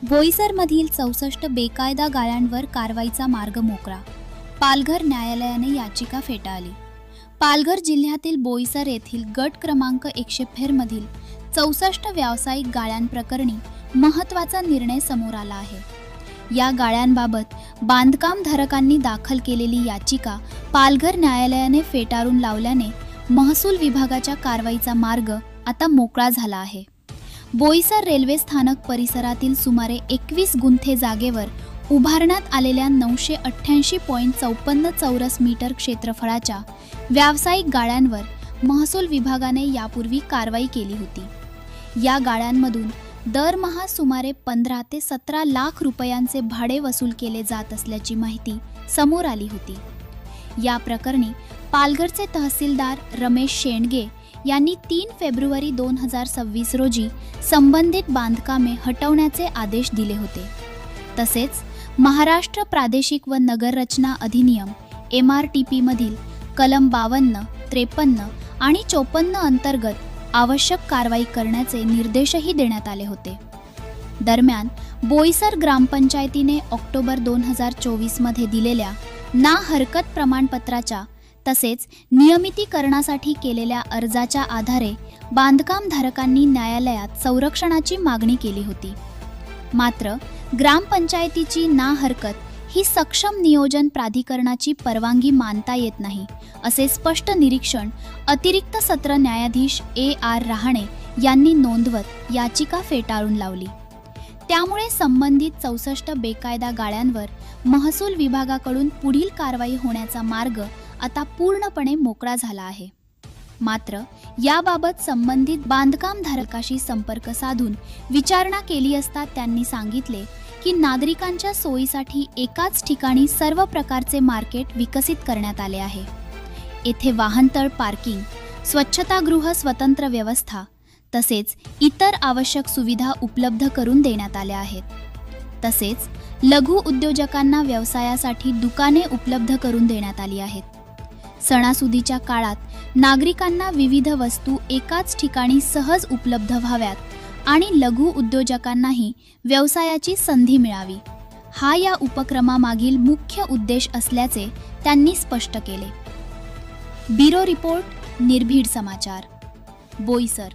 बोईसरमधील 64 बेकायदा गाळ्यांवर कारवाईचा मार्ग मोकळा. पालघर न्यायालयाने याचिका फेटाळली. पालघर जिल्ह्यातील बोईसर येथील गट क्रमांक 100 मधील 64 व्यावसायिक गाळ्यांप्रकरणी महत्त्वाचा निर्णय समोर आला आहे. या गाळ्यांबाबत बांधकामधारकांनी दाखल केलेली याचिका पालघर न्यायालयाने फेटाळून लावल्याने महसूल विभागाच्या कारवाईचा मार्ग आता मोकळा झाला आहे. बोईसर रेल्वे स्थानक परिसरातील सुमारे 21 गुंठे जागेवर उभारण्यात आलेल्या 988.54 चौरस मीटर क्षेत्रफळाच्या व्यावसायिक गाळ्यांवर महसूल विभागाने यापूर्वी कारवाई केली होती. या गाळ्यांमधून दरमहा सुमारे 15 ते 17 लाख रुपयांचे भाडे वसूल केले जात असल्याची माहिती समोर आली होती. या प्रकरणी पालघरचे तहसीलदार रमेश शेंडगे यांनी 3 फेब्रुवारी 2026 रोजी संबंधित बांधकामे हटवण्याचे आदेश दिले होते. तसेच महाराष्ट्र प्रादेशिक व नगर रचना अधिनियम MRTP मधील कलम 52, 53 आणि 54 अंतर्गत आवश्यक कारवाई करण्याचे निर्देशही देण्यात आले होते. दरम्यान बोईसर ग्रामपंचायतीने ऑक्टोबर 2024 मध्ये दिलेल्या ना हरकत प्रमाणपत्राच्या तसेच नियमितीकरणासाठी केलेल्या अर्जाच्या आधारे बांधकामधारकांनी न्यायालयात संरक्षणाची मागणी केली होती. मात्र ग्रामपंचायतीची ना हरकत ही सक्षम नियोजन प्राधिकरणाची परवानगी मानता येत नाही, असे स्पष्ट निरीक्षण अतिरिक्त सत्र न्यायाधीश AR रहाणे यांनी नोंदवत याचिका फेटाळून लावली. त्यामुळे संबंधित 64 बेकायदा गाळ्यांवर महसूल विभागाकडून पुढील कारवाई होण्याचा मार्ग आता पूर्णपणे मोकळा झाला आहे. मात्र याबाबत संबंधित बांधकामधारकाशी संपर्क साधून विचारणा केली असता त्यांनी सांगितले की नागरिकांच्या सोयीसाठी एकाच ठिकाणी सर्व प्रकारचे मार्केट विकसित करण्यात आले आहे. येथे वाहनतळ पार्किंग, स्वच्छतागृह स्वतंत्र व्यवस्था तसेच इतर आवश्यक सुविधा उपलब्ध करून देण्यात आल्या आहेत. तसेच लघु उद्योजकांना व्यवसायासाठी दुकाने उपलब्ध करून देण्यात आली आहेत. सणासुदीच्या काळात नागरिकांना विविध वस्तू एकाच ठिकाणी सहज उपलब्ध व्हाव्यात आणि लघु उद्योजकांनाही व्यवसायाची संधी मिळावी, हा या उपक्रमामागील मुख्य उद्देश असल्याचे त्यांनी स्पष्ट केले. ब्युरो रिपोर्ट, निर्भीड समाचार, बोईसर.